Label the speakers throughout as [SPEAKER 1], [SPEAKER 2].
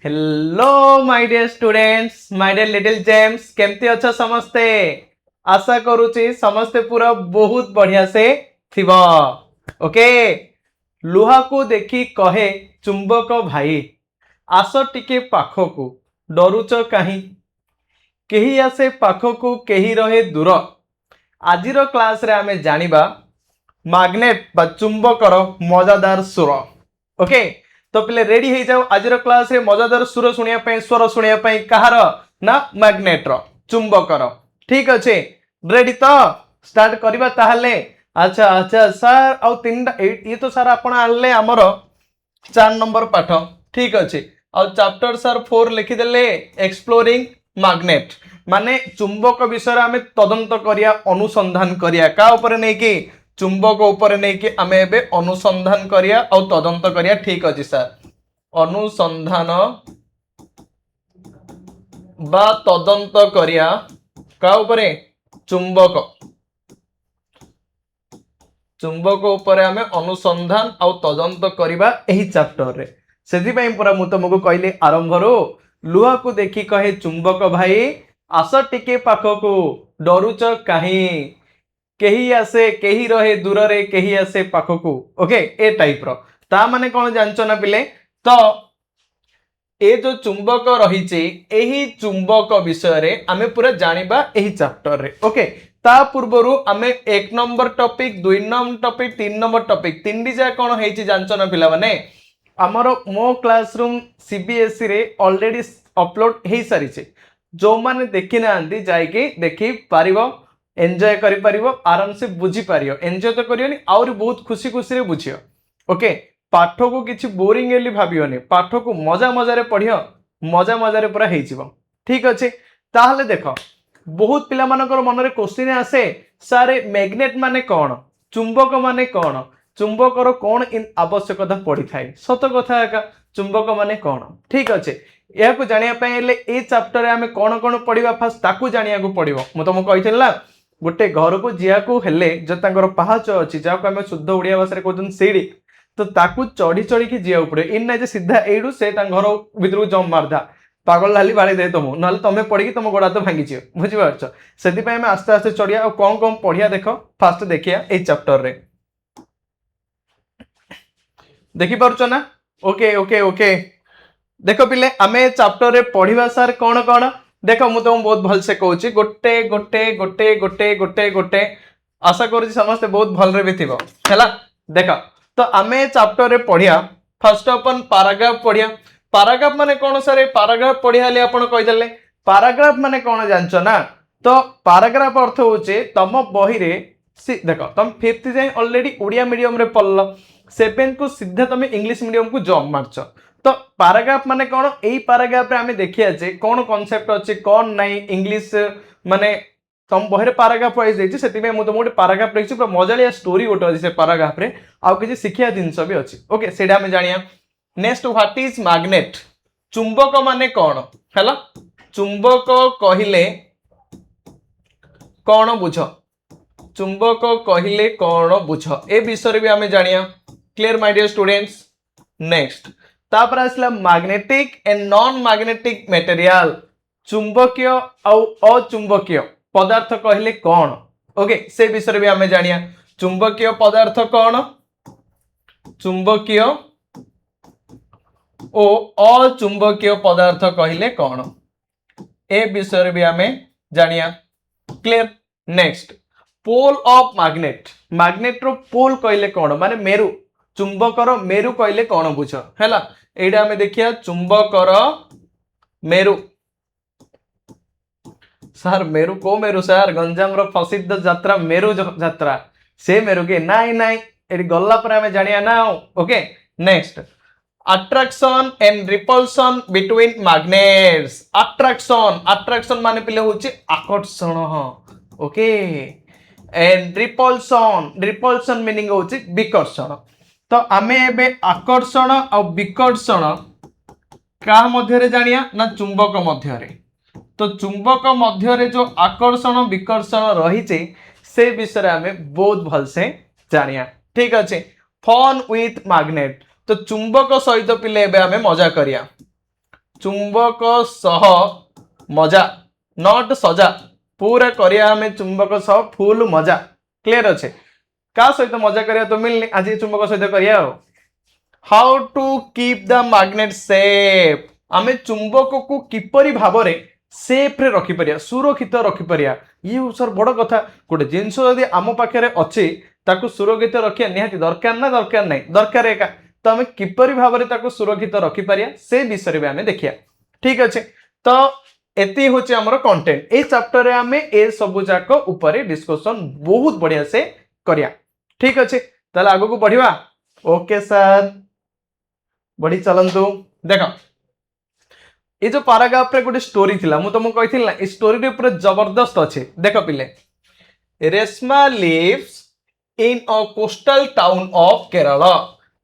[SPEAKER 1] Hello my dear students my dear little gems केमती अच्छा समस्ते आशा करूची समस्ते पूरा बहुत बढ़िया से थिबा ओके लुहा को देखी कहे चुंबक भाई आस टिके पाखकू डरुच कहीं केही आसे पाखकू केही रहे दूर आजिर क्लास रे आमे जानिबा मैग्नेट बा चुंबकर मजादार सुर ओके तो पिले रेडी हो जाओ आज क्लास रे मजादार सुर शुणा स्वर शुणा कहार ना मैग्नेट रो चुंबकर ठीक अच्छे रेडी तो स्टार्ट करबा ताहले अच्छा अच्छा सर आउ तीनटा ये तो सर आपण आनले हमर 4 नंबर पाठ ठीक अच्छे आउ चैप्टर सर 4 लिखिदेले एक्सप्लोरिंग मैग्नेट माने चुंबक विषय आमे तदंत करिया अनुसंधान करिया का ऊपर नै कि चुंबक ऊपर नहीं कि आमे एबे अनुसंधान करिया और तदंत करिया ठीक अछि सर अनुसंधान बा तदंत करिया का ऊपर चुंबक चुंबक ऊपर आमे अनुसंधान और तदंत करिबा एही चैप्टर रे सेति पई पूरा मु तुमको कहली आरंभ रो लुहा को देखि कहे चुंबक भाई आस टिके पाखकू डरुच काहे केही आसे केही रहे दूर रे केही आसे पाखकू ओके ए टाइप रो ता माने कोन जानचो ना पिले तो ए जो चुंबक रही एही चुंबक विषय रे आमे पूरा जानिबा एही चैप्टर रे ओके ता पूर्वरु आमे 1 number topic 2 number topic 3 number topic तीनडी जा कोन हेची जानचो ना पिला माने हमरो मो क्लासरूम सीबीएसई रे ऑलरेडी अपलोड हे सारी छे जो माने देखि ना आंदी जाई के देखि पारिबो एंजॉय करि पारिबो आराम से बुझी पारियो एंजॉय तो करियोनी और बहुत खुशी खुशी रे बुझियो ओके पाठ को किछि बोरिंग एली भाबियोनी पाठ को मजा मजा रे पढियो मजा मजा रे पूरा हेइ जिवो ठीक अछि ताहले देखो बहुत पिला मानकर मन रे क्वेश्चन आसे सारे मैग्नेट माने कोन चुंबक माने कोन चुंबकर कोन इन आवश्यकता पड़ी थाए सत कथा का चुंबक माने कोन ठीक अछि या को जानिया पय ले ए चैप्टर रे हमें कोन कोन पढिबा फास्ट ताकू जानिया को पड़िबो मु तुमको कहिथिला गोटे घर को जिया को हेले जो तांकर पहाच अछि जा को हमें शुद्ध ओडिया भाषा रे कहतन सीडी तो ताकू चढ़ी चढ़ी के जिया पड़े इन ना जे सीधा एडू से तां घर भीतर जम मारदा पागल लाली बाड़ी दे तुम नले तमे पड़ी कि तुम गोड़ा तो भांगी छियो बुझि पारछ सेति पय हमें आस्ते आस्ते चढ़िया और कोन कोन पढिया देखो फास्ट देखिया ए चैप्टर रे देखि पारछ ना ओके ओके ओके देखो पिले आमे चैप्टर रे पढिबा सर कोन कोन देखो मु तुम बहुत भल से कहूची गोटे गोटे गोटे गोटे गोटे गोटे आशा करूची समस्त बहुत भल रे भी थिबो हैला देखो तो आमे चैप्टर रे पढिया फर्स्ट अपन पैराग्राफ पढिया पैराग्राफ माने कोन सर पैराग्राफ पढिया ले आपण कहि देले पैराग्राफ माने कोन जानचो ना तो पैराग्राफ अर्थ होचे तम बही रे देखो तुम 5th जाय ऑलरेडी ओडिया मीडियम रे पढलो 7th को सीधा तुम इंग्लिश मीडियम को जॉब मारछो तो पैराग्राफ माने कोन एई पैराग्राफ रे हमें देखिया जे कोन कांसेप्ट अछि कोन नै इंग्लिश माने तम बहरे पैराग्राफ वाइज देछि सेति में मु तो मोटे पैराग्राफ लिखछि पूरा मजालिया स्टोरी गोटे अछि से पैराग्राफ रे आ किछि सिखिया जिंस भी अछि ओके सेडा हमें जानिया नेक्स्ट व्हाट इज मैग्नेट चुंबक माने कोन हैला चुंबक कहिले कोन बुझ चुंबक कहिले कोन बुझ ए विषय रे भी हमें जानिया clear my dear students next तापर आसला magnetic and non magnetic material चुंबकीय और अचुंबकीय पदार्थ कहले कौन ओके से विषय भी हमें जानिया चुंबकीय पदार्थ कौन चुंबकीय ओ अचुंबकीय पदार्थ कहले कौन ए विषय भी हमें जानिया clear next pole of magnet magnet रो पोल कहले कौन माने मेरु चुंबकर मेरु कहले कौन बुझ हैला एडा हमें देखिया चुंबकर मेरु सर मेरु को मेरु सर गंजाम रो प्रसिद्ध यात्रा मेरु यात्रा से मेरु के नाइ नाइ एडी गल्ला पर हमें जानिया ना okay next attraction and repulsion between magnets attraction attraction माने पिले होची आकर्षण okay and repulsion repulsion meaning होची विकर्षण तो आमे एबे आकर्षण और विकर्षण का मध्य रे जानिया ना चुंबक मध्य रे तो चुंबक मध्य रे जो आकर्षण विकर्षण रही से विषय हमें बहुत भल से जानिया ठीक अच्छे फन विथ मैग्नेट तो चुंबक सहित पिले एबे हमें मजा करिया चुंबक सह मजा नॉट सजा पूरा करिया हमें चुंबक सह फुल मजा क्लियर अच्छे का सहित मजा करिया तो मिलनी आज चुंबक सहित करिया how to keep the magnet safe आमे चुंबक को किपरि भाबरे सेफ रे रखि परिया सुरक्षित रखि परिया ये सर बड़ कथा गोटे जिनस यदि आम पाखे अच्छी ताकू सुरक्षित रखिया निहाती दरकार ना दरकार नहीं दरकार एका तो आम किपरि भाबरे ताकू सुरक्षित रखि परिया से विषय में आमे देखिया ठीक अच्छे तो एति होचे हमर कंटेंट ए चैप्टर रे आमे ए सब जाक ऊपर डिस्कशन बहुत बढ़िया से करिया ठीक अच्छे ताले आगो को बढ़िया ओके सर बढ़ी चलंतु देखो ये जो पैराग्राफ रे गोटे स्टोरी थिला मु तुमको कहिथिल ना ए स्टोरी रे पूरा जबरदस्त अच्छे देखो पिले Reshma lives in a coastal town of Kerala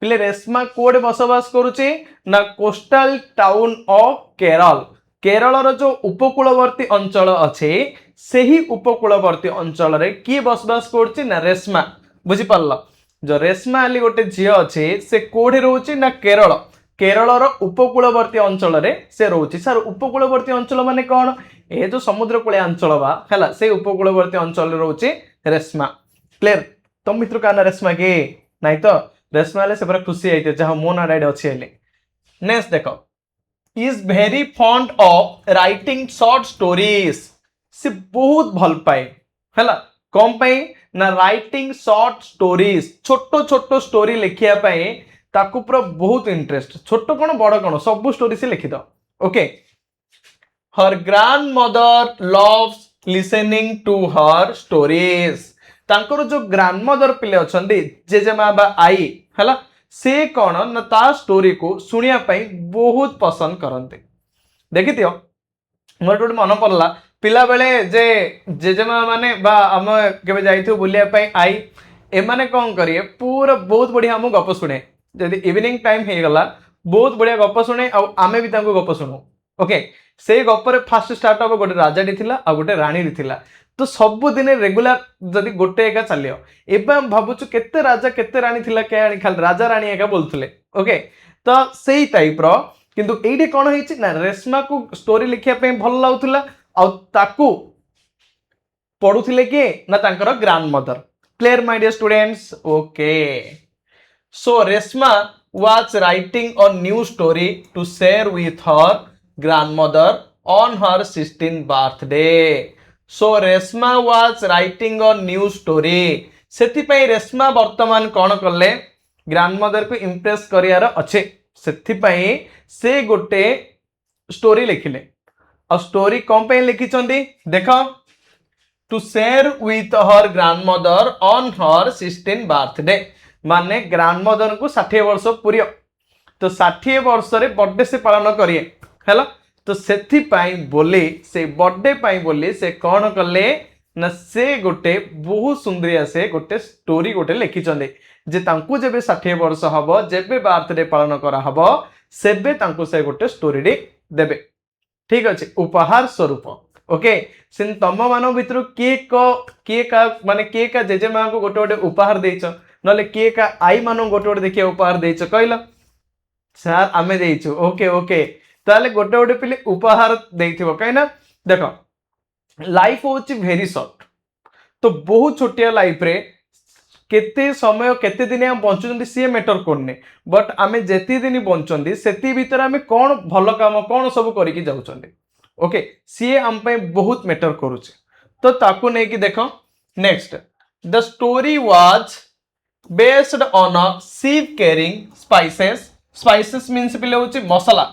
[SPEAKER 1] पिले रेशमा कोडे बसवास करूची ना coastal town of Kerala Kerala रो जो उपकूलवर्ती अंचल अच्छे सेही उपकूलवर्ती अंचल रे की बसवास करूची ना रेशमा बुझी पारला जो रेशमा आली गोटे झियो अच्छे से कोडे रहउची ना केरल केरल उपकूलवर्ती अंचल रे से रोची सर उपकूलवर्ती अंचल माने कौन ए जो समुद्र कूलिया अंचल बा हैला से उपकूलवर्ती अंचल रोची रेशमा क्लियर तुम मित्र का ना रेशमा के नहीं तो रेशमा ले से पूरा खुशी आइते जहां मोना राइड अच्छी हेले नेक्स्ट देखो is very fond of writing short stories से बहुत भल पाए हैला कौन पाई ना राइटिंग शॉर्ट स्टोरीज छोटो छोटो स्टोरी लिखिया पाए ताकू पूरा बहुत इंटरेस्ट छोटो कौन बड़ कौन सब स्टोरी से लिखि दो okay her grandmother loves listening to her stories तांकर जो ग्रैंड मदर पिले अछंदी जेजेमा बा आई हैला से कौन ना ता स्टोरी को सुनिया पाई बहुत पसंद करते देखिथियो मोर गोटे मन पड़ला पिला बेले जे जेजेमा माने बा आम केबे जाइथु बुलिया पाई आई एमाने कौन करिए पूरा बहुत बढ़िया हम गप सुने जदि इवनिंग टाइम हे गला बहुत बढ़िया गप शुणे आमे भी तांको गप शुणु ओके से गपरे फास्ट स्टार्ट हम गोटे राजाटी थिला आ गोटे राणी थिला तो सब दिन रेगुलर जदि गोटे एका चलियो एबे हम भाबुछु केते राजा केते राणी थिला के आनी खाली राजा राणी एका बोलथुले ओके तो सेही टाइप रो किंतु एइडे कोन होइछि ना रेशमा को स्टोरी लिखिया पे भल लाउथुला आ ताकू पढुथिले के ना तांकर grandmother clear my dear students okay So Reshma was writing a new story to share with her grandmother on her 16th birthday. So Reshma was writing a new story. सेति पई रेशमा वर्तमान कोन करले ग्रैंडमदर को Impress करियार अच्छे सेति पई से गोटे स्टोरी लिखिले आ स्टोरी कोन पई लिखिचंदी देखो to share with her grandmother on her 16th birthday माने ग्रैंडमदर को 60 वर्ष पूरी तो 60 वर्ष रे बर्थडे से पालन करिए हैला तो सेथि पाई बोले से बर्थडे पाई बोले से कोन करले ना से गोटे बहुत सुंदरिया से गोटे स्टोरी गोटे लिखि चंदे जे तांकू जेबे 60 वर्ष हबो जेबे बर्थडे पालन करा हबो सेबे तांकू से गोटे स्टोरी डी देबे ठीक अछि उपहार स्वरूप ओके सिन तम मानो भितर के का माने के का जेजेमा को गोटे गोटे उपहार देइछ नले के का आई मानो गोटे गोटे देखिए उपहार देइछ कहला सर आमे देइछु ओके ओके ताले गोटे गोटे पिले उपहार देइथिबो काइना देखो लाइफ होची वेरी शॉर्ट तो बहुत छोटिया लाइफ रे केते समय केते दिन हम बंचुचंदी सी मैटर करने बट आमे जेती दिन बंचंदी सेती भीतर आमे कोन भलो काम कोन सब करि कि जाउचंदी ओके सी हम पे बहुत मैटर करूचे तो ताकू नै कि देखो next the story was based on a ship carrying spices spices means पिले होची मसाला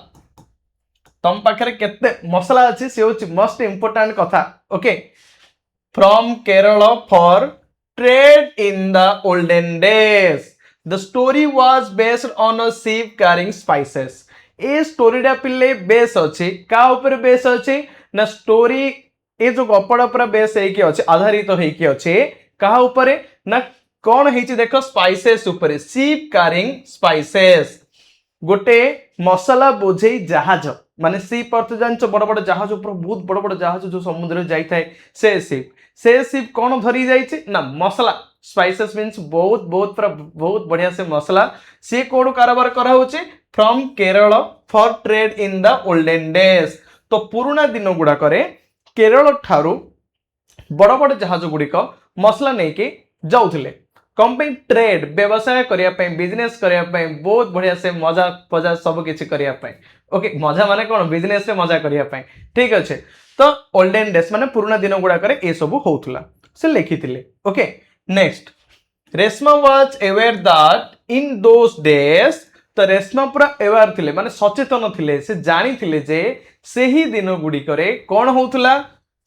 [SPEAKER 1] तम पाखरे केते मसाला अछि से होची मोस्ट इंपोर्टेंट कथा okay from Kerala for trade in the olden days the story was based on a ship carrying spices ए स्टोरीटा पिले बेस अछि का ऊपर बेस अछि ना स्टोरी ए जो गपड़ा पूरा बेस है कि अछि आधारित है कि अछि कहा ऊपर ना कौन है देखो स्पाइसेस ऊपर शिप कैरिंग स्पाइसेस गोटे मसाला बोझे जहाज माने शिप अर्थ जान बड़ बड़ जहाज ऊपर बहुत बड़ बड़ जहाज जो समुद्र जाई थाए से शिप कौन धरी जाइए ना मसाला स्पाइसेस मीन्स बहुत बहुत पूरा बहुत बढ़िया से मसाला सी कोड कारोबार करा होचे from Kerala for trade in the olden days. तो पुराना दिन गुड़ाक केरल ठारू बड़ बड़ जहाज गुड़िक मसला नहीं कि जाऊले कम ट्रेड व्यवसाय करने बिजनेस करने बहुत बढ़िया से मजा पजा सब किसी करने ओके मजा माने कौन बिजनेस मजा करने ठीक अच्छे। तो ओल्डन डेज माने पुराना दिन गुड़ाक ये सब होता से लिखी okay. Next Reshma was aware that in those days. तो रेशमा पूरा अवेयर थिले माने सचेतन थिले से जानी थिले जे सेही दिन गुड़िक कौन होता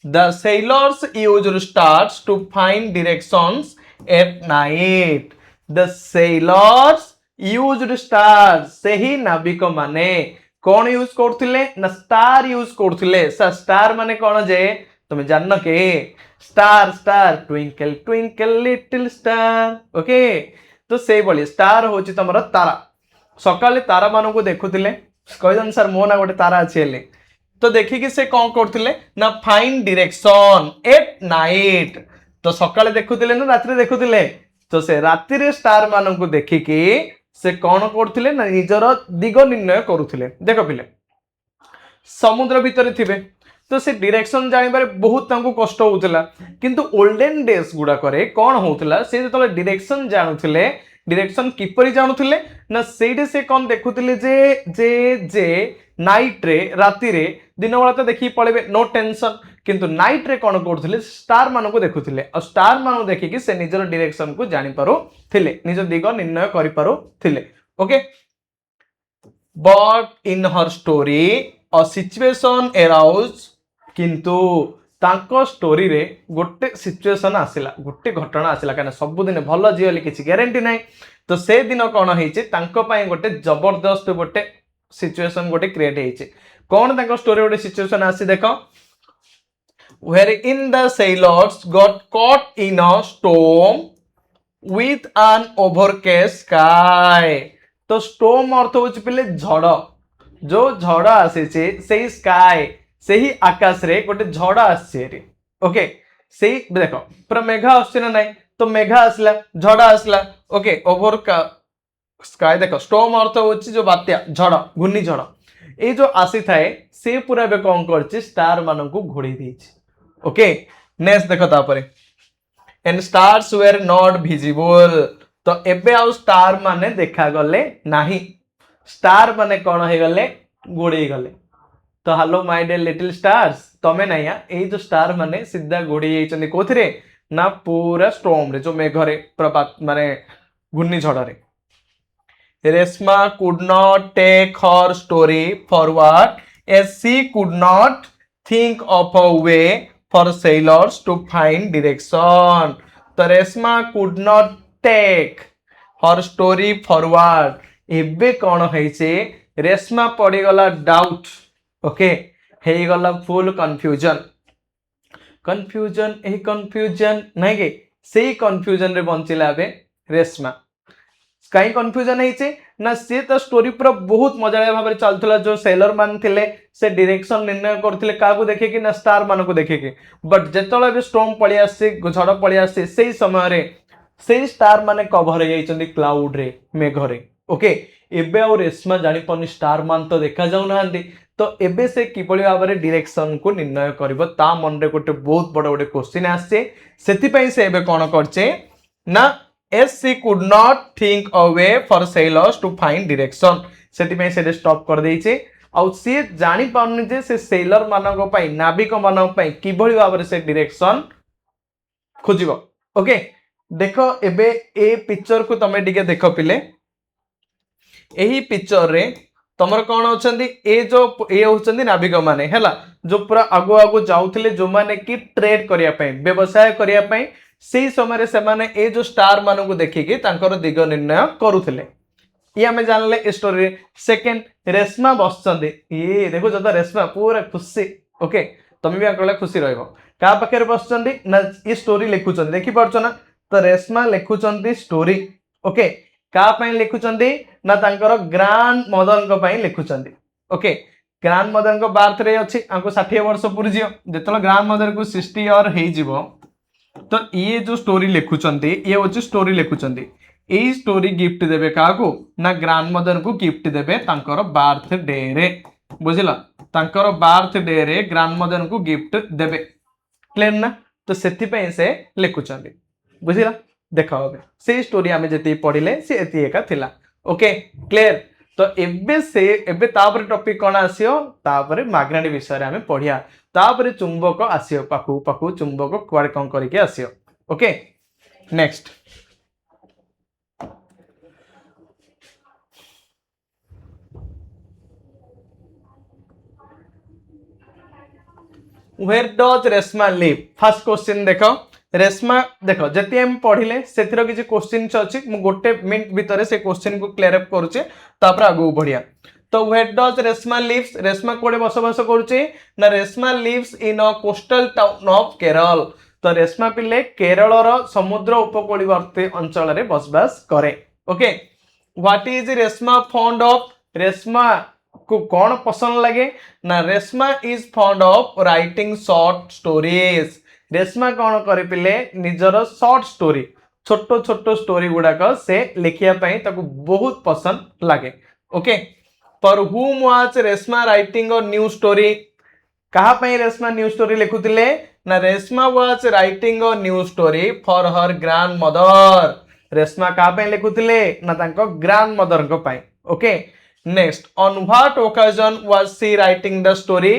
[SPEAKER 1] the sailors used stars to find directions at night। the sailors used stars सेही नाविक माने कौन यूज करथिले ना स्टार यूज करथिले। स्टार माने कौन जे तुम जानना के star star twinkle twinkle little star okay. तो से बोली स्टार होची तमरा तारा सकाले तारा मान को देखुथिले कहदन सर मो ना गोटे तारा अछि तो देखिकी से कौन करथिले ना फाइन डायरेक्शन एट नाइट। तो सकाले देखुथिले ना रात्रि देखुथिले तो से रात्रि स्टार मान को देखिकी से कौन करथिले ना निजर दिग निर्णय करुथिले। देख पिले समुद्र भितर थिबे तो से डायरेक्शन जानिबारे बहुत तांको कष्ट होउतला किंतु ओल्डन डेज गुडा करे कौन होउतला से जतले डायरेक्शन जानुथिले डायरेक्शन किपरि जानुथिले ना सेठी से कौन देखुथिले जे जे जे नाइट रे राति रे दिन बेला तो देखि पळेबे नो टेंशन किंतु नाइट रे कौन करथिले स्टार मान को देखुथिले और स्टार मान देखिकी से निजर डायरेक्शन को जानि पारो थिले निज दिग निर्णय करि पारो थिले okay. But in her story a situation arouse किंतु तांको स्टोरी रे गोटे सिचुएशन आसिला गोटे घटना आसिला काना सब दिन भल जीवली किछि गारंटी नाही। तो से दिन कौन होइछि तांको पई गोटे जबरदस्त गोटे सिचुएशन गोटे क्रिएट होइछि कौन तांको स्टोरी गोटे सिचुएशन आसी देखो where in the sailors got caught in a storm with an overcast sky. तो स्टॉर्म अर्थ होछि पले झड़ जो झड़ आसीछि सेही स्काई सेही आकाश रे गोटे झड़ आसी रे ओके। सेही देखो पूरा मेघा आसी ना नहीं तो मेघा आसला झड़ आसला ओके ओवर का स्काई देखो स्टॉर्म अर्थ होछि जो बात्या झड़ घूर्णी झड़ ए जो आसी थाए से पूरा बे कौन करछि स्टार मान को घोड़ी देछि ओके। नेक्स्ट देखो तापरे and stars were not visible. तो एबे आउ स्टार माने देखा गले नाही स्टार माने कौन हे गले गोड़ी गले। तो hello my dear little stars तमे नाइया ए जो स्टार माने सीधा गोड़ी जाइछन्ती कोथरे ना पूरा स्टॉर्म रे जो मेघरे पूरा माने घूर्णी झड़ रे। Reshma could not take her story forward as she could not think of a way for sailors to find direction। तो Reshma could not take her story forward एबे कौन होइछे रेशमा पड़ी गला डाउट ओके हे गला full confusion confusion a confusion नहीं के सेही confusion रे बंचिला बे रेशमा कहीं कंफ्यूजन है ना सी तो स्टोरी पूरा बहुत मजा भाव चलता जो सेलर मान थिले से डायरेक्शन निर्णय करथिले काको देखिकी ना स्टार मान को देखिकी बट जेतले भी स्टॉर्म पळि आसी झड़ पळि आसी सेही समय रे सेही स्टार माने कवर हो जाइछन्ती क्लाउड रे मेघ रे ओके। एबे आ रेशमा जानि पनी स्टार मान तो देखा जाउ नाहंती तो एबे से किपळि भाव रे डायरेक्शन को निर्णय करबो ता मन रे गोटे बहुत बड़ गोटे क्वेश्चन आसे सेति पई से एबे कोन करछे ना as she could not think a way for sailors to find direction सेति पई से स्टॉप कर देइछे आउ से जानि पाउनी जे से सेलर मानको पई नाविक मानको पई किभଳି भाव रे से डायरेक्शन खोजिबो ओके। देखो एबे ए पिक्चर को तमे डिके देखो पिले एही पिक्चर रे तमर कोन होचंदी ए जो ए होचंदी नाविक माने हैला जो पूरा आगो आगो जाउथिले जो माने कि ट्रेड करिया पई व्यवसाय करिया पई सेही समय से माने ए जो स्टार मान को देखिकी तांकर दिग निर्णय करुथिले ये हमें जानले ए स्टोरी रे। सेकंड रेशमा बसचंदी ये देखो जदा रेशमा पूरा खुशी ओके तमे भी आकले खुशी रहइबो का पाखे बसचंदी ना ये स्टोरी लिखुचंदी देखि पड़छो ना तो रेशमा लिखुचंदी स्टोरी ओके का पई लिखुचंदी ना तांकर ग्रांड मदर को पई लिखुचंदी ओके। ग्रांड मदर को बर्थडे अछि आंको 60 वर्ष पूरी जियो जेतलो ग्रांड मदर को 60 इयर हे जिवो तो ये जो स्टोरी लिखुचंदी ये होची स्टोरी लिखुचंदी एई स्टोरी गिफ्ट देबे काकू ना ग्रांड मदर को गिफ्ट देबे तांकर बर्थडे रे बुझिला तांकर बर्थडे रे ग्रांड मदर को गिफ्ट देबे क्लियर ना तो सेथि पई से लिखुचंदी बुझिला देखा होबे से स्टोरी आमे जति पढिले से एति एका थिला ओके क्लियर तो एबे तापर टॉपिक कोन आसियो तापर मैग्नेट विषय रे आमे पढिया तापर चुंबक आसियो पाखु पाखु चुंबक कुआडे कोन करिके आसियो okay next Where does Reshma live? First question देखो रेशमा देखो जति हम पढ़िले सेथिरो किछि क्वेश्चन अछि मु गोटे मिनिट भितरे से क्वेश्चन को क्लियर अप करूचे तापर आगु बढ़िया तो where does Reshma lives? Reshma कोडे बसवास करूचे ना Reshma lives in a coastal town of Kerala तो रेशमा पिले केरल रो समुद्र उपकूलवर्ती अंचल रे बसवास करे okay what is Reshma fond of Reshma को कौन पसंद लगे ना Reshma is fond of writing short stories Reshma कौन करे पिले निजर शॉर्ट स्टोरी छोटो छोटो स्टोरी गुड़ाक से लिखिया पई ताको बहुत पसंद लगे ओके पर hmm was Reshma writing a new story कहा पई रेशमा न्यू स्टोरी लिखुतिले ना Reshma was writing a new story for her grandmother Reshma कहा पई लिखुतिले ना तांको ग्रैंड मदर को पई okay next on what occasion was she writing the story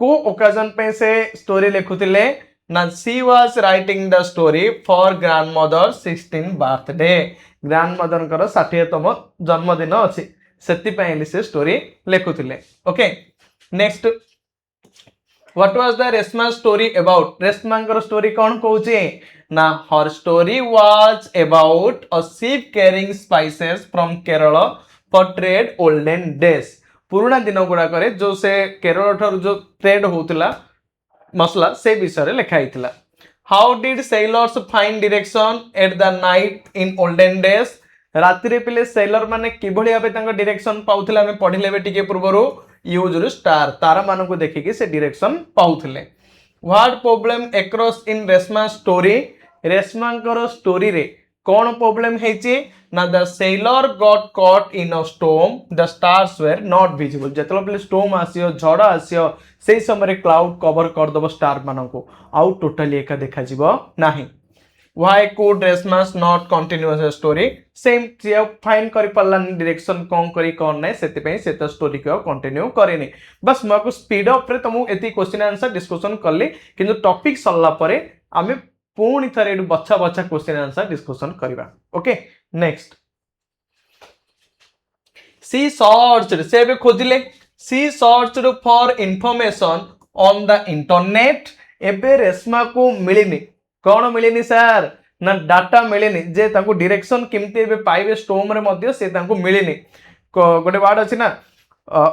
[SPEAKER 1] को ओकेजन पे से स्टोरी लिखुतिले ना she was writing the story for grandmother 16 birthday grandmother कर 60तम जन्मदिन अछि सेति पई से स्टोरी लिखुतिले okay next what was the Reshma story about Reshma कर स्टोरी कोन कहूची ना her story was about a ship carrying spices from Kerala for trade olden days पुराना दिन गुड़ा करे जो से केरल ठर जो ट्रेड होतला मसला से विषय रे लिखा हितला how did sailors find direction at the night in olden days रात्रि रे पिले सेलर माने किभଳି भाबे तांको डायरेक्शन पाउथला हमें पढिलेबे टिके पूर्वरो यूज रु स्टार तारा मानको को देखि से डायरेक्शन पाउथले what problem across in Reshma story रेशमांकर स्टोरी रे कौन प्रॉब्लम हेची ना the sailor got caught in a storm the stars were not visible जेतलो पले स्टॉर्म आसियो झड़ आसियो सेही समय क्लाउड कवर कर दबो स्टार मानको आउ टोटली एका देखा जिवो नाही why could Reshma's not continuous story same जे फाइन करि पल्ला डायरेक्शन कोन करी कोन नै सेति पई सेत स्टोरी को कंटिन्यू करेनी बस मको स्पीड अप रे तमु एती क्वेश्चन आंसर डिस्कशन करली किंतु टॉपिक सल्ला परे आमे पुणी थरे बच्चा बच्चा क्वेश्चन आंसर डिस्कशन करबा ओके नेक्स्ट सी सर्चड से बे खोजिले she searched for information on the internet एबे रेशमा को मिलिनी कौन मिलिनी सर ना डाटा मिलिनी जे तांको डायरेक्शन केमते एबे पाइबे स्टोम रे मध्य से तांको मिलिनी गोटे वर्ड अछि ना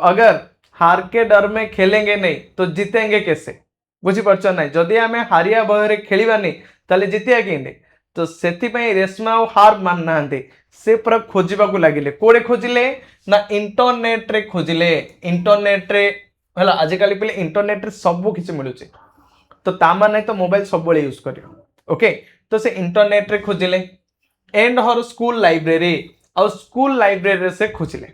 [SPEAKER 1] अगर हार के डर में खेलेंगे नहीं तो जीतेंगे कैसे बुझी परछ ना जदी हमें हारिया भय रे खेलिबानी ताले जितिया केंदे तो सेति पई रेशमा हार मान नांदे से पूरा खोजिबा को लागिले कोडे खोजिले ना इंटरनेट रे खोजिले इंटरनेट रे हला आज काली पले इंटरनेट रे सब किछ मिलुचे तो ता माने तो मोबाइल सब बळे यूज करियो ओके तो से इंटरनेट रे खोजिले एंड हर स्कूल लाइब्रेरी और स्कूल लाइब्रेरी से खोजिले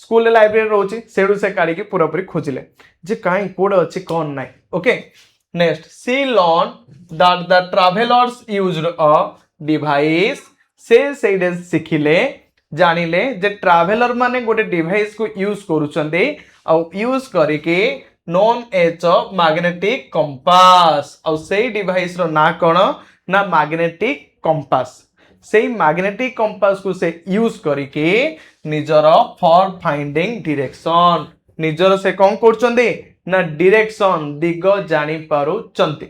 [SPEAKER 1] स्कूल लाइब्रेरी रोची सेडू से काढी के पूरा पूरी खोजिले जे काई कोड अछि कोन नाइ okay next see learn that the travellers used a device से सिखिले जानिले जे ट्रैवलर माने गोटे डिवाइस को यूज करूचंदे आ यूज करके known as a magnetic compass और से डिवाइस रो ना कोन ना मैग्नेटिक कंपास से मैग्नेटिक कंपास को से यूज करके निजर फॉर फाइंडिंग डायरेक्शन निजर से कौन करचंदे ना डायरेक्शन दिग जानी पारु चंती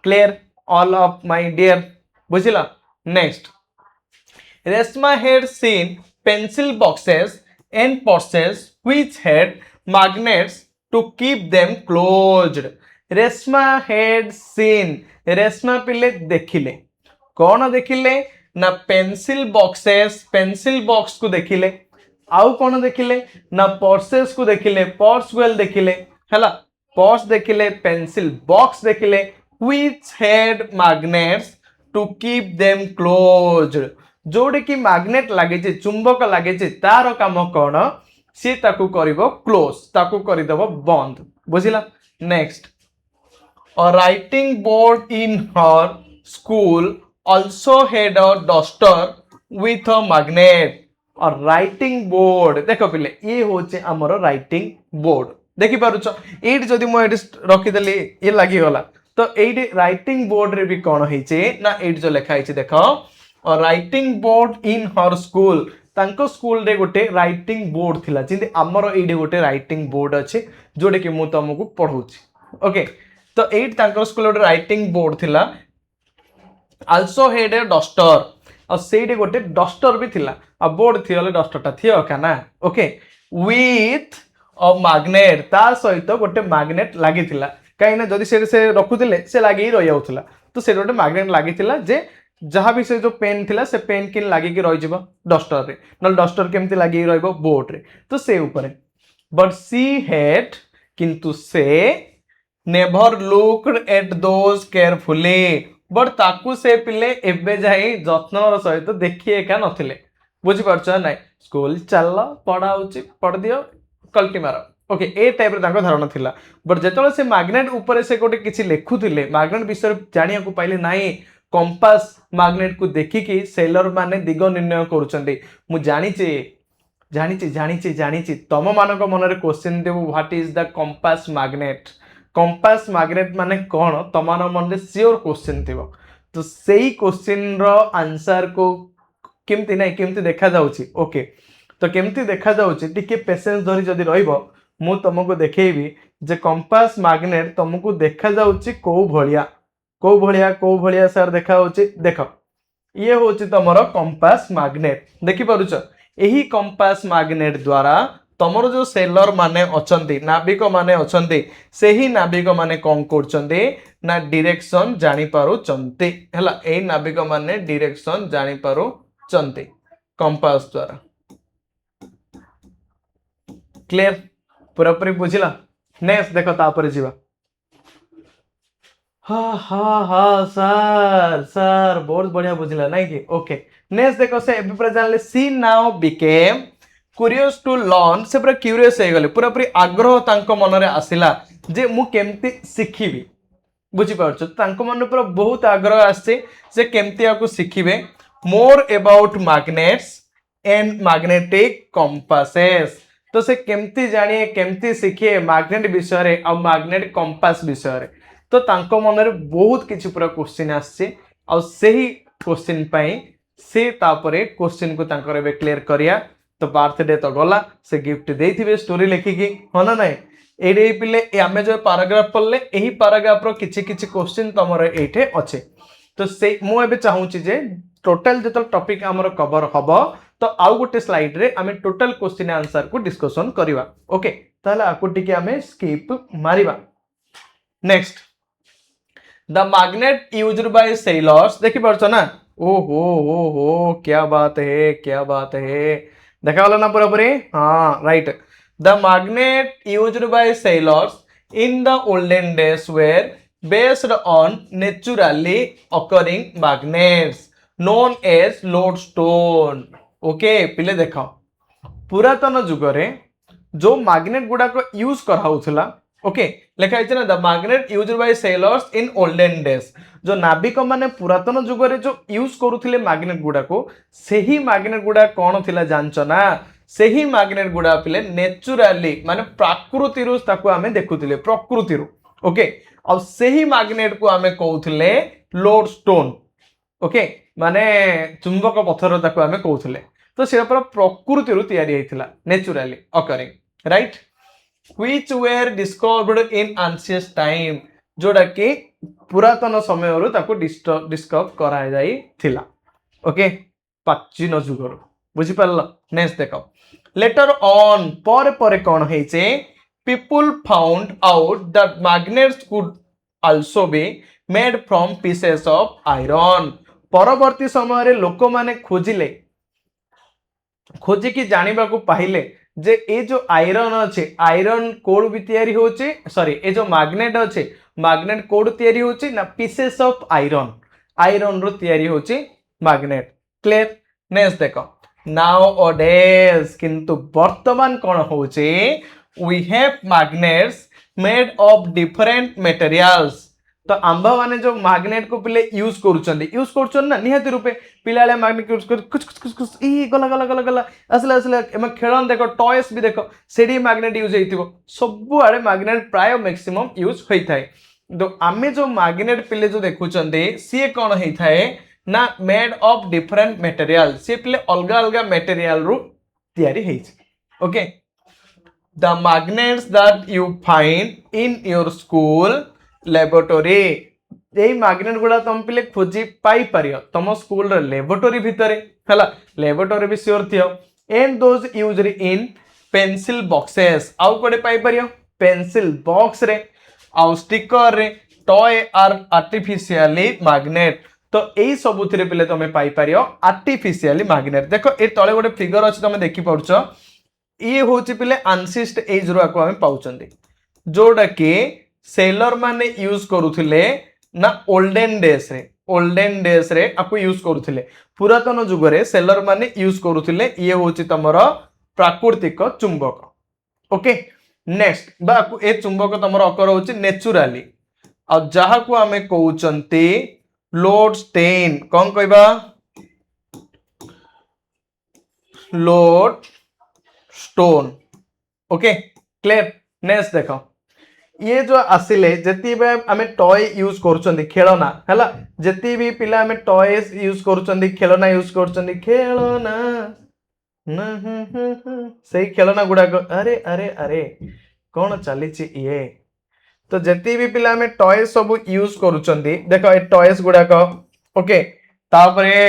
[SPEAKER 1] clear all of my dear बुझिला next Reshma had seen pencil boxes and purses which had magnets to keep them closed Reshma had seen Reshma पिले देखिले कौन देखिले ना पेंसिल बॉक्स को देखिले आउ कौन देखिले ना पर्सेस को देखिले पर्स वेल देखिले हैला पर्स देखिले पेंसिल बॉक्स देखिले which had magnets to keep them closed जोड़े कि मैग्नेट लगे चुंबक लगे तार काम कौन सी ताकू करिवो क्लोज ताकू करदेव बंद बुझिला। Next writing board in her school also had a duster with a magnet और राइटिंग बोर्ड देख पिले ये होचे हमर राइटिंग बोर्ड देखि पारुछ एट जदि मो एट रखिदेली ये लागि गला तो एट राइटिंग बोर्ड रे भी कोन हेचे ना एट जो लिखा हेचे देखो writing board in her school तांको स्कूल रे गोटे राइटिंग बोर्ड थिला जिंदे हमर एट गोटे राइटिंग बोर्ड अच्छे जोडे कि मु तुमको पढौची ओके तो एट तांको स्कूल गोटे राइटिंग बोर्ड थिला also had a duster और सेठी गोटे डस्टर भी थिला आ बोर्ड थी वाले डस्टरटा थियो का ना ओके विथ अ मैग्नेट ता सहित गोटे मैग्नेट लागि थिला काई ना जदी से रखुतिले से लागि रहि जाउथिला तो से गोटे मैग्नेट लागि थिला जे जहाँ भी से जो पेन थिला से पेन किन लागि कि रहि जिवो डस्टर रे न डस्टर केमति लागि रहइबो बोर्ड रे तो से ऊपर बट सी हैड किंतु से never looked at those carefully but ताकू से पिले एबे जाई जत्नर सहित देखिए का नथिले बुझी परछ ना स्कूल चल पढ़ा होची पढ़ दियो कल्टी मार ओके ए टाइप रे तांको धारणा थिला बट जेतले से मैग्नेट ऊपर से गोटे किछि लेखुथिले मैग्नेट विषय जानिया को पाइले नाही कंपास मैग्नेट को देखि कि सेलर माने दिग निर्णय करूचंदी मु जानिछि तम मानक मन रे क्वेश्चन देबो what is the compass magnet compass magnet माने कौन तमान मन रे श्योर क्वेश्चन थिबो तो सेही क्वेश्चन रो आंसर को केमती नाही केमती देखा जाउची ओके तो केमती देखा जाउची टिके पेशेंस धरी जदी रहइबो मु तुमको देखेबी जे कंपास मैग्नेट तुमको देखा जाउची को भलिया सर देखा होची देखो ये होची तमरो कंपास मैग्नेट देखि पारुछ एही कंपास मैग्नेट द्वारा तमर जो सेलर माने अछंती नाविक माने अछंती सेही नाविक माने कोन करछंती ना डायरेक्शन जानि पारुचंती हला एही नाविक माने डायरेक्शन जानि पारुचंती कंपास द्वारा क्लियर पूरा पूरी बुझिला। नेक्स्ट देखो तापर जीवा हा सर बहुत बढ़िया बुझिला नहीं कि ओके नेक्स्ट देखो से एबी पूरा जानले she now became curious to learn से पूरा क्यूरियस हो गले पूरा पूरी आग्रह तांको मन रे आसिला जे मु केमती सिखिबी बुझी पारछ तांको मन पूरा बहुत आग्रह आसे से केमती आको सिखिबे more about magnets and magnetic compasses तो से केमती जानिए केमती सिखे मैग्नेट विषय रे और मैग्नेट कंपास विषय रे तो तांको मन रे बहुत किछि पूरा क्वेश्चन आसे और सही क्वेश्चन पई से तापरे क्वेश्चन को तांकर बे क्लियर करिया तो बर्थडे तो गला से गिफ्ट देथिबे स्टोरी लिखिकी होना नाही एडे पिले आमे जो पैराग्राफ पढ़ले एही पैराग्राफ रो किछि किछि क्वेश्चन तमर एठे अच्छे तो से मु एबे चाहूची जे टोटल जत टॉपिक हमर कवर हबो तो आउ गोटे स्लाइड रे आमे टोटल क्वेश्चन आंसर को डिस्कशन करिवा ओके ताले आकु टिके आमे स्किप मारिबा। Next the magnet used by sailors देखि परछो ना ओ क्या बात है देखा वाला ना पूरा पूरी हाँ right the magnet used by sailors in the olden days were based on naturally occurring magnets known as lodestone okay पिले देखो पुरातन जुग रे जो मैग्नेट गुडा को यूज कराउथला ओके लिखा है ना the magnet used by sailors in olden days जो नाविक माने पुरातन जुग रे जो यूज करूथिले मैग्नेट गुडा को सेही मैग्नेट गुडा कोन थिला जानछ ना सेही मैग्नेट गुडा पिले नेचुरली माने प्रकृति रु ताको हमें देखुथिले प्रकृति रु ओके और सेही मैग्नेट को हमें कहउथिले लोडस्टोन ओके माने चुंबक पत्थर ताको हमें कहउथिले तो सेरा पर प्रकृति रु तयारी हेतिला naturally occurring right which were discovered in ancient time जोड़ा कि पुरातन समय रु ताको डिस्कवर करा जाई थिला ओके प्राचीन जुग रु बुझी पारल। नेक्स्ट देखो लेटर ऑन पर कोन हेचे people found out that magnets could also be made from pieces of iron परवर्ती समय रे लोक माने खोजी की जानिबा को पाहिले जे ए जो आयरन अच्छे आयरन कोड भी तैयारी होचे सॉरी ए जो मैग्नेट अच्छे मैग्नेट कोड तैयारी होचे ना पीसेस ऑफ आयरन आयरन रो तैयारी होचे मैग्नेट क्लियर नेक्स्ट देखो नाउ डेज किंतु वर्तमान कौन होचे we have magnets made of different materials तो आंबा माने जो मैग्नेट को पिले यूज करूछन ना निहाती रूपे पिलाले मैग्नेट यूज कर कुछ कुछ कुछ कुछ ई गला गला गला गला असला असला एम खेलन देखो टॉयस भी देखो सेडी मैग्नेट यूज हेतिबो सब आड़े मैग्नेट प्राय मैक्सिमम यूज होई थाए तो आमे जो मैग्नेट पिले जो देखुचंदे सी कौन हेई थाए ना मेड ऑफ डिफरेंट मटेरियल सी पिले अलग अलग मटेरियल रु तैयारी हेछि okay the magnets that you find in your school laboratory এই मैग्नेट गुड़ा तुम पिले खोजी पाई परियो तुम स्कूल रे लेबोरेटरी भितरे हला लेबोरेटरी भी श्योर थियो and those used in pencil boxes आउ कोडे पाई परियो पेंसिल बॉक्स रे आउ स्टिकर रे टॉय आर आर्टिफिशियली मैग्नेट तो एई सबुथिरे पिले तुम पाई परियो आर्टिफिशियली मैग्नेट देखो ए तळे गोटे फिगर अछि तुम देखि पड़छो ये हूँ पिले आंसिस्ट एज रो आम पाँच जोटा कि सेलर माने यूज करुले ना ओल्डेन डेज रे आपको यूज करुले पुरातन जुग रे सेलर माने यूज करुले ये हूँ तुम प्राकृतिक चुंबक ओके नेक्स्ट बा ए चुंबक तुम अकर हो नेचुराली आ जहा को आमे कहउचंती लोड स्टेन कौन कहबा load stone okay clear next देखो ये जो आसिले जति बे आमे टॉय यूज करछंदी खेलना हैला जति भी पिला आमे टॉयज यूज करछंदी खेलना यूज करछंदी खेलना सही खेलना गुडा अरे अरे अरे कौन चली ये तो जति भी पिला आमे टॉय सब यूज करछंदी देखो ए टॉयज गुडा ओके तापरे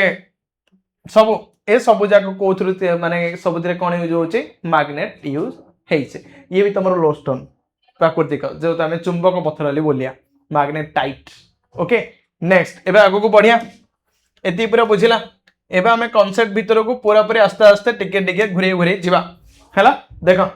[SPEAKER 1] सब ए सब जाक कोथरु माने सबुथिरे कोन यूज होची मैग्नेट यूज हेइसे ये भी तमरो लोस्टोन प्राकृतिक जो तमे चुंबक पथरली बोलिया मैग्नेट टाइट ओके नेक्स्ट एबे आगो को बढ़िया एति पूरा बुझिला एबे हमें कांसेप्ट भीतर को पूरा पूरी आस्ते आस्ते टिके टिके घुरे घुरे जिबा हैला देखो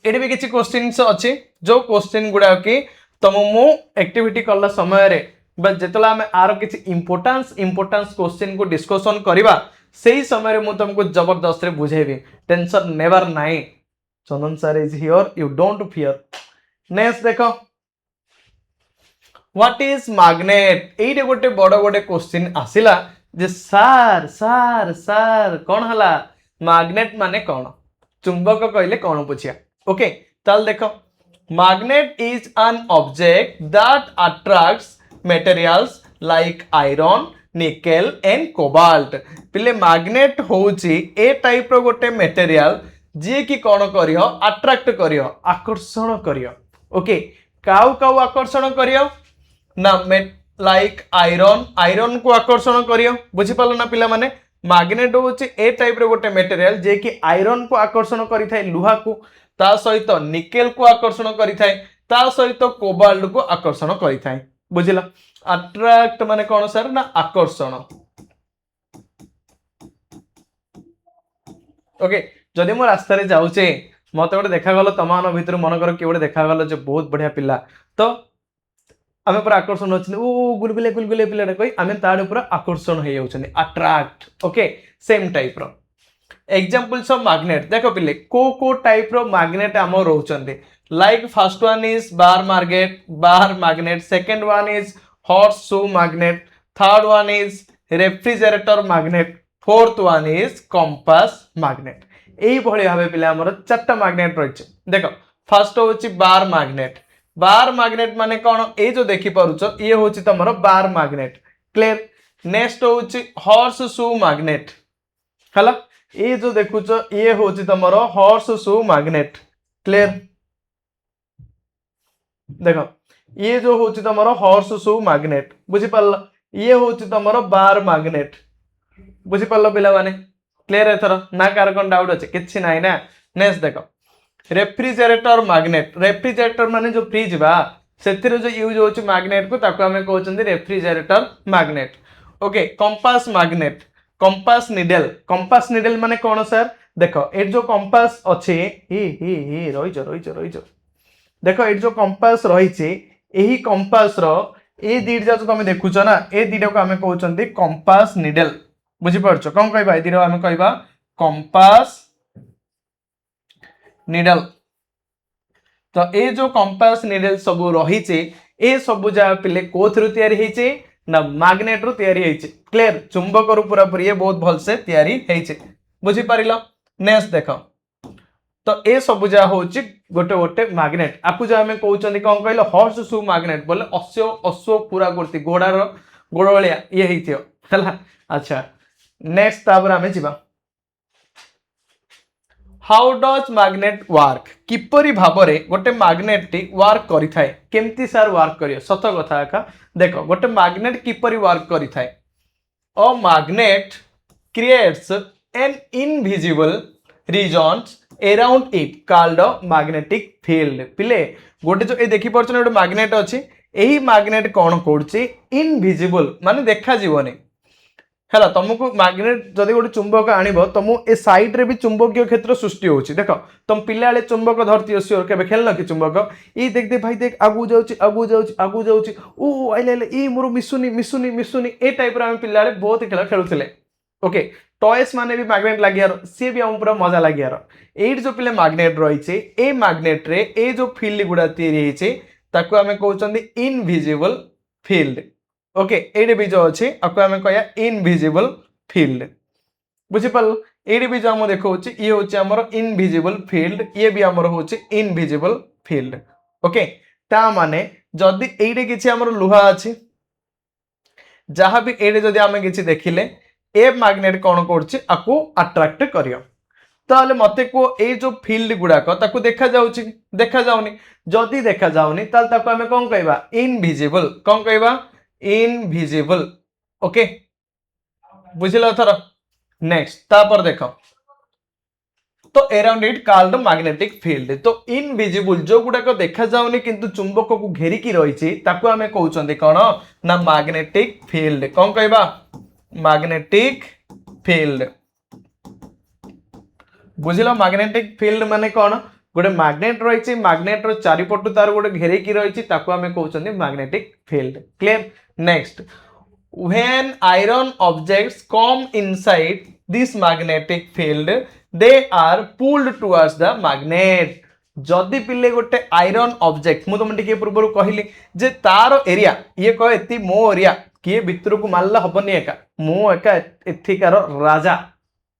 [SPEAKER 1] एडी भी किछि क्वेश्चंस अछि जो क्वेश्चन गुडा कि तम मु एक्टिविटी करला समय रे बस जेतला हमें आरो किछि इंपोर्टेंस क्वेश्चन को डिस्कशन करिबा सेही समय रे मु तुमको जबरदस्त रे बुझेबी टेंशन नेवर नाइ Chandan sir is here you don't fear next देखो व्हाट इज मैग्नेट एई रे गोटे बड़ गोटे क्वेश्चन आसिला जे सर सर सर कोन हला मैग्नेट माने कोन चुंबक कहले कोन पुछिया ओके चल देखो magnet is an object that attracts materials like iron nickel and cobalt पिले मैग्नेट होउची ए टाइप रो गोटे मटेरियल जे कि कोन करियो अट्रैक्ट करियो आकर्षण करियो ओके काउ काउ आकर्षण करियो ना लाइक आयरन को आकर्षण करियो बुझी पालो ना पिला माने मैग्नेट होउची ए टाइप रो गोटे मटेरियल जे कि आयरन को आकर्षण करि थाए लुहा को ता सहित निकेल को आकर्षण करि थाए ता सहित कोबाल्ट को आकर्षण करि थाए बुझिला अट्रैक्ट माने कौन सर ना आकर्षण ओके जदि मो रास्ता रे जाउचे मते गोटे देखा गलो तमान भीतर मन कर कि गोटे देखा गलो जे बहुत बढ़िया पिला तो आमे पर आकर्षण होछन ओ गुलगुले पिलाटा कहि आमे ताड ऊपर आकर्षण हे जाउछन अट्रैक्ट ओके सेम टाइप रो एग्जांपल्स ऑफ मैग्नेट देखो पिले को टाइप रो मैग्नेट हम रहउछन like first one is bar magnet second one is horseshoe magnet third one is refrigerator magnet fourth one is compass magnet एई भली भाबे पिले हमर चारटा मैग्नेट रहिছে देखो first होची बार मैग्नेट माने कोन ए जो देखि परुचो ये होची तमरो बार मैग्नेट क्लियर नेक्स्ट होची हॉर्सशू मैग्नेट हला ए जो देखुचो ये होची तमरो हॉर्सशू मैग्नेट क्लियर देखो ये जो होची तमरो हॉर्सशू मैग्नेट बुझी पाल ये होची तमरो बार मैग्नेट बुझी पाल पिला माने क्लियर एथर ना कार कोन डाउट अछि किछि नाही ना नेक्स्ट देखो रेफ्रिजरेटर माने जो फ्रिज बा सेथिरे जो यूज होची मैग्नेट को ताको हमें कहउछन्ती refrigerator magnet okay compass needle माने कोन सर देखो ए जो कंपास अछि ही रहिजो देखो ये जो कंपास रही यही कंपास रो ए दीटा जो तुम देखुच ना ए दीटा को आम कहते कंपास निडल बुझिपारछ कौन कहबा एदिरो आमे कहबा कंपास निडल। तो ए जो कंपास निडल सब रही ए सब जहाँ पिले कोथरु तैयारी होइछे ना मैग्नेट रु तैयारी होइछे। क्लियर चुंबक रु पूरा पूरी ये बहुत भल से तैयारी होइछे बुझी पारिलो। नेक्स्ट देखो तो ए सब जहाँ होची गोटे गोटे मैग्नेट आपको जो हमें कहउछन्ती कोन कहलो हॉर्स शू मैग्नेट बोले अश्व पूरा करती घोड़ार गोड़ भलिया ये हेइथियो हला। अच्छा नेक्स्ट तापर हमें जिबा हाउ डज मैग्नेट वर्क किपरि भाबरे गोटे मैग्नेट टी वर्क करि थाए केमती सर वर्क करियो सत कथा एका देखो गोटे मैग्नेट किपरि वर्क करि थाए a magnet creates an invisible regions around it called magnetic field पिले गोटे जो ए देखि परछन गोटे मैग्नेट अछि एही मैग्नेट कोन करछि इनविजिबल माने देखा जीवनी है तुमको मैग्नेट जदि गोटे चुंबक आनब तुम ए साइड रे भी चुंबकीय क्षेत्र सृष्टि होची देख तुम पिला चुंबक धरती श्योर के खेल कि चुंबक ई देख दे भाई देख आगू जाऊँगी आगू जाऊँगी आगू जाऊँगी ओ आइले ई मोर मिसुनी मिसुनी मिसुनी ए टाइप पिला बहुत खेल खेलुले। ओके टॉयस माने भी मैग्नेट लगियार सी भी आम पूरा मजा लगियार एट जो पिले मैग्नेट रही ए मैग्नेट रे ए जो फील्ड गुड़ा तैयारी ताकू आमे कहउछन्ती इनविजिबल फील्ड। ओके एडी भी जो अच्छे आपको आम कह इनविजिबल फील्ड बुझीपाल एडी भी जो आम देखा ये हूँ आमर इनविजिबल फील्ड ये भी आमर हूँ इनविजिबल फील्ड। ओके ता माने जदि एडी किछि आमर लुहा अछि जहाँ भी एडी जदि आमे किछि देखिले ए मैग्नेट कौन करछि आकु अट्रैक्ट करियो ताले मते को ए जो फील्ड गुड़ाक ताकु देखा जाउछि देखा जाउनी जदि देखा जाउनी ताल ताकु आमे कोन कहबा इनविजिबल कोन कहबा इनविजिबल। ओके बुझिल थर नेक्स्ट तापर देखो तो around it called magnetic field तो इनविजिबल जो गुड़ाक देखा जाउनी किंतु चुंबक को घेरिकी रही ताकू आमे कहउछन्ती कोन ना मैग्नेटिक फील्ड कोन कहबा मैग्नेटिक फील्ड बुझिल। मैग्नेटिक फील्ड माने कोन गोटे मैग्नेट रही मैग्नेट रो चारिपटु तार गोटे घेरिकी रही ताकू आमे कहउछन्ती magnetic field. Clear next when iron objects come inside this magnetic field they are pulled towards the magnet जदि पिले गोटे आयरन ऑब्जेक्ट मु तुम टिके पूर्व कहली जे तार एरिया ये कह एति मो एरिया किए भितर को मारला हबनी एका मो एका एथिकार राजा।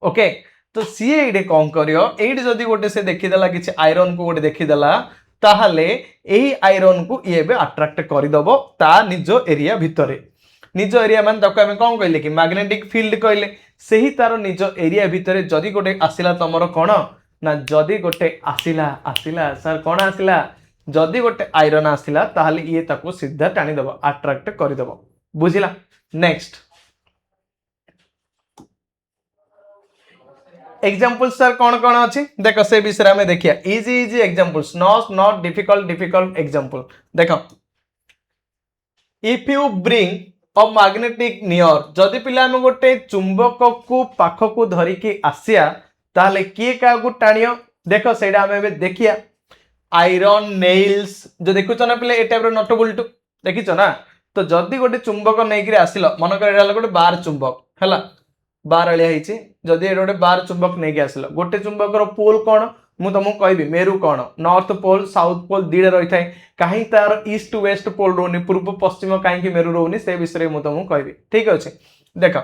[SPEAKER 1] ओके तो सी ये कौन करियो एडी जदि गोटे से देखीदेला किछि आयरन को गोटे देखीदेला ताहले एही आयरन को ये बे अट्रैक्ट करिदबो ता निज एरिया भितरे निज एरिया मान ताको हम कौन कहले कि मैग्नेटिक फील्ड कहले सेही तार निज एरिया भितरे जदि गोटे आसिला तमरो कोन ना जदि गोटे आसिला आसिला सर कोन आसिला जदि गोटे आयरन आसिला ताहले ये ताको सीधा टाणी दबो अट्रैक्ट करिदबो बुझिला। नेक्स्ट एग्जांपल्स सर कौन कौन अच्छी देख से विषय में देखिए easy easy examples not difficult difficult example देखो if you bring a magnetic near जदि पिला हम गोटे चुंबक को पाख को धरिकी आसिया ताहले किए का को टाणियो देखो सेटा हमें देखिया आयरन नेल्स जो देखुछ ना पिले ए टाइप रो नट बोल्ट देखिछ ना तो जदि गोटे चुंबक नहीं कि आसिलो मन कर एटा गोटे बार चुंबक हैला बार अलिया होइछि जदि एटा गोटे बार चुंबक नहीं कि आसिलो गोटे चुंबक रो पोल कोन मु तुमको कहबी मेरु कोन नॉर्थ पोल साउथ पोल दीडे रही थाए कहीं तार ईस्ट वेस्ट पोल रोनी पूर्व पश्चिम कहीं मेरु रोनी से विषय मु तुमको कहबी ठीक अच्छे। देख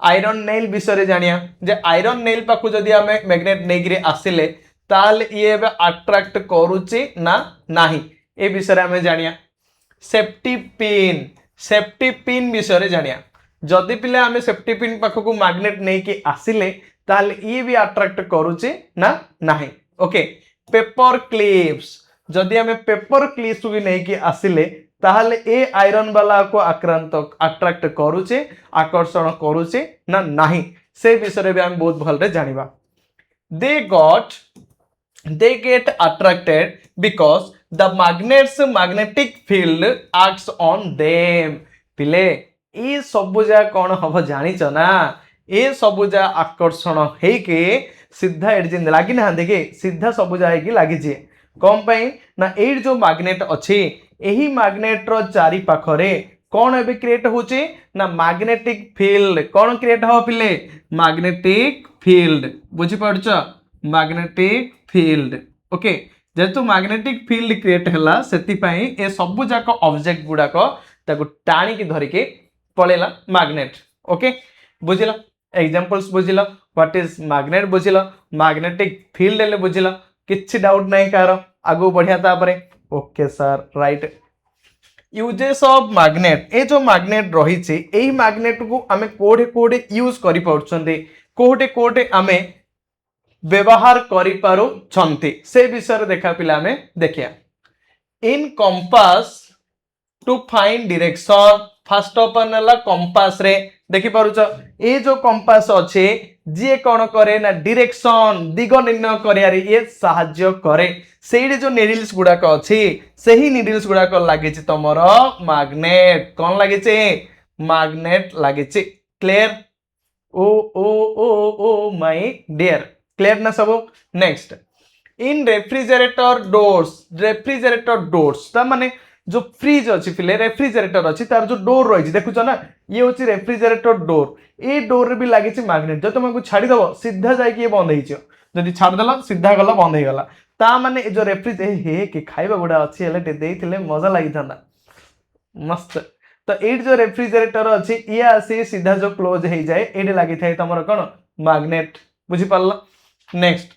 [SPEAKER 1] आयरन नेल विषय जानिया जे आयरन नेल पाखु जदि आमे मैग्नेट नेगिरे आसिले ताल ये अट्रैक्ट करूची ना नाही ए विषय आमे जानिया। सेफ्टी पिन विषय जानिया जदि पिले आमे सेफ्टी पिन पाखु मैग्नेट नहीं कि आसिले ताल ये भी अट्रैक्ट करूची ना नाही। ओके पेपर क्लिप्स जदि आमे पेपर क्लिप्स भी नहीं कि आसिले ताहले ए आयरन वाला को आक्रांत अट्रैक्ट करूचे आकर्षण करूचे ना नाही से विषय भी हम बहुत भल रे जानिबा। they get attracted because the magnet's magnetic field acts on them पिले ए सबुजा कौन हम जानिच ना ए सबुजा आकर्षण हेके सीधा एड जिन लागी ना देखे सीधा सबुजा हेकी लागी जे कौन पाई ना एड जो मैग्नेट अच्छी एही मैग्नेट रो चारि पाखरे कौन एबे क्रिएट होची ना मैग्नेटिक फील्ड कौन क्रिएट हो पिले मैग्नेटिक फील्ड बुझी पड़छ मैग्नेटिक फील्ड ओके जेतु मैग्नेटिक फील्ड क्रिएट हैला सेति पई ए सब जाक ऑब्जेक्ट गुडा को ताको टाणी की धरि के पळेला मैग्नेट ओके बुझिला एग्जांपल्स बुझिला व्हाट इज मैग्नेट बुझिला मैग्नेटिक फील्ड ले बुझिला किछि डाउट नहीं कार आगो बढ़िया तापरे okay sir right uses of magnet ए जो मैग्नेट रही छे एही मैग्नेट को आमे कोडे कोडे यूज करि पड़छन्ते कोडे कोडे आमे व्यवहार करि पारो छन्ते से विषय देखा पिला आमे देखिया in compass to find direction first open हला कंपास रे देखि पारुछ ए जो कंपास अच्छे जी कौन करे ना डायरेक्शन दिग निर्णय करियारे ये साहाय्य करे सेही जो निडल्स गुडाक अछि सेही निडल्स गुडाक लागिछि तमर मैग्नेट कौन लागिछि मैग्नेट लागिछि clear oh oh oh oh my dear clear ना सब नेक्स्ट इन रेफ्रिजरेटर डोर्स ता माने जो फ्रिज अच्छी पिले रेफ्रिजरेटर अच्छी तार जो डोर रही देखुच ना ये हूँ रेफ्रिजरेटर डोर ये डोर भी लगी मैग्नेट जो तुमको छाड़ीदेव सीधा जाए बंद हो छाड़देल सीधा गला बंद हो गला ता माने जो रेफ्रिज हे कि खाଇବା गुड़ा अच्छी मजा लगी था मस्त तो ये जो रेफ्रिजरेटर अच्छी ये आसी सीधा जो क्लोज हो जाए ये लगी था तुम कौन मैग्नेट बुझीपार next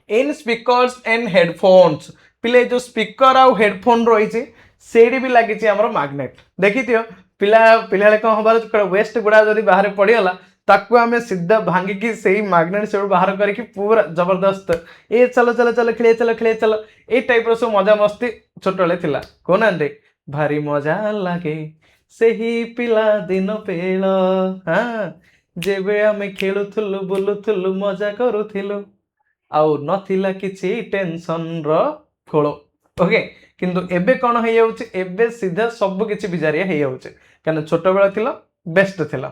[SPEAKER 1] in speakers and headphones पिले जो स्पीकर आउ हेडफोन रही से भी लगी मैग्नेट देखी थी पिला पिला कौन हबार वेस्ट गुड़ा जब बाहर पड़गला ताकू आम सीधा भांगिकी से मैग्नेट से बाहर करके पूरा जबरदस्त ए चलो चलो चलो खेले चलो ये टाइप सब मजा मस्ती छोट बेले कहना भारी मजा लगे से ही पिला दिन पेल हाँ जेबे आम खेलुलु बुलुलु मजा करूलु आउ नथिला किछि टेंशन रो खोलो ओके किंतु एबे कौन हो जाउछि एबे सीधा सब किछि बिजारिया हो जाउछि कारण छोट बेला थिला बेस्ट थिला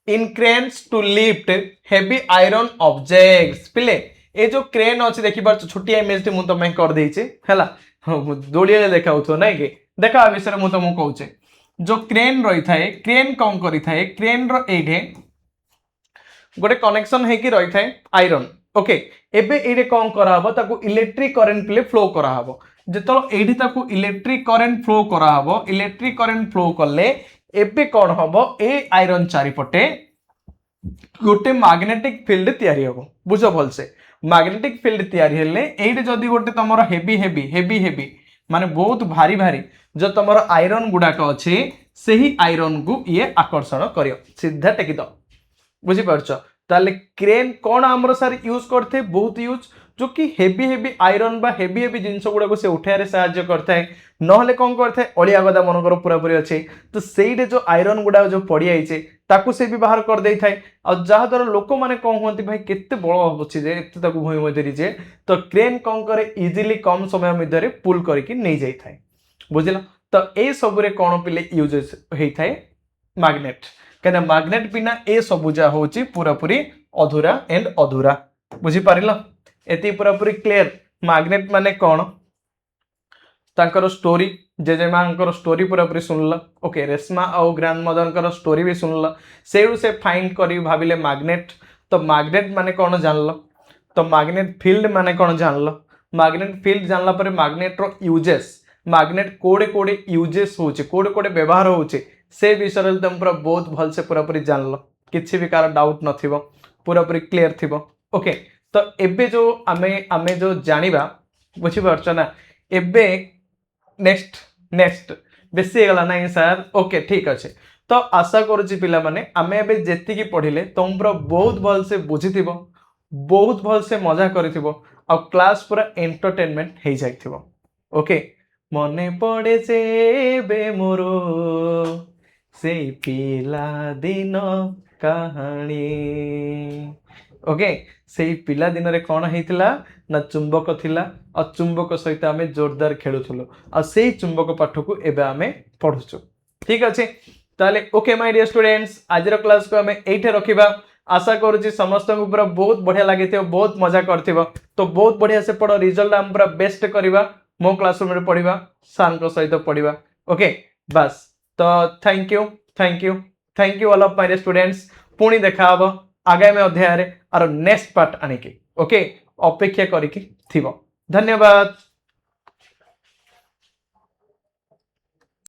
[SPEAKER 1] in cranes to lift heavy iron objects पिले ए जो क्रेन अछि देखि बार छोटी इमेज टी मु तमे कर देछि हैला दोलिया देखाउथो नै कि देखा विषय मु तमु कहूचे जो क्रेन रही थाए क्रेन कौन करि थाए क्रेन रो एठे गोटे कनेक्शन हेकी रही थाए आयरन ओके एबे एडे कौन कराबो ताकू इलेक्ट्रिक करंट प्ले फ्लो कराबो जेतो एडी ताकू इलेक्ट्रिक करंट फ्लो कराबो इलेक्ट्रिक करंट फ्लो करले एबे कौन हबो ए आयरन चारिपटे गोटे मैग्नेटिक फील्ड तयारी हबो बुझो भल से मैग्नेटिक फील्ड तयारी हेले एडी जदी गोटे तमरो हेवी हेवी हेवी हेवी माने बहुत भारी भारी जो तमरो आयरन गुडाक अछि सेही आयरन को ये आकर्षण करियो सीधा टेकी दो बुझी पारछ ताले क्रेन कौन आमर सार यूज करते बहुत यूज जो कि हेवी हेवी आयरन बा हेवी हेवी जिनस गुड़ा से उठारे साहाय्य करता है नहले कौन करता है अलिया गदा मनकर पूरा पूरी अच्छे तो सेई जो आयरन गुड़ा जो पड़ी जाइए ताकू से भी बाहर कर दे थाए और जहाँ द्वारा लोक मैंने कौन कहते भाई केते बड़ अच्छी जे एत भूमि मध्य जे तो क्रेन कौन करे इजिली कम समय मध्य पुल करके नहीं जाए बुझल तो ये सबुरे कौन पिले यूज होता है मैग्नेट कहीं मैग्नेट बिना ए सबुजा होची पूरा पूरी अधूरा एंड अधूरा बुझी पारिल एति पूरा पूरी क्लियर मैग्नेट माने कौन तांकर स्टोरी जेजेमांकर स्टोरी पूरा पूरी सुनल ओके रेशमा और ग्रैंड मदर स्टोरी भी सुनल से फाइंड करी भाविले मैग्नेट तो मैग्नेट माने कौन जानल तो मैग्नेट फील्ड माने कौन जानल मैग्नेट फील्ड जानला पर मैग्नेट रो यूजेस मैग्नेट कोड़े कोड़े यूजेस होचे कोड़े कोड़े व्यवहार होचे से विषय तुम पूरा बहुत भल से पूरा पूरी जानल किसी भी कार डाउट नथिबो पूरा पूरी क्लियर थिबो ओके तो एबे जो आमे जो जानिबा बुझी पारछ ना एबे नेक्स्ट नेक्स्ट बेसी गला नहीं सर ओके ठीक अच्छे तो आशा करुच्ची पिला माने आमे एबे जेति की पढ़िले तुम पूरा बहुत भल से बुझिथिबो बहुत भल से मजा करिथिबो और क्लास पूरा एंटरटेनमेंट हो जाइथिबो ओके मने पड़े जे बे मोरो से पिला दिन कहानी ओके से पिला दिन रे कौन होता ना चुंबक थिला और चुंबक सहित आम जोरदार खेलुलु और से चुंबक पाठ को एबे आमे पढ़ुचु ठीक अच्छे ताले ओके माय डियर स्टूडेंट्स आज क्लास को आम ये रखा आशा करुच्ची समस्त को पूरा बहुत बढ़िया लगी बहुत मजा कर तो बहुत बढ़िया से पढ़ रिजल्ट आम पूरा बेस्ट करवा मो क्लासरूम पढ़ा सार सहित पढ़ा ओके बस तो thank you thank you thank you all of my students पुणी देखा हबो आगामी अध्याय रे आरो नेक्स्ट पार्ट आनिकी ओके अपेक्षा करिकी थिबो धन्यवाद।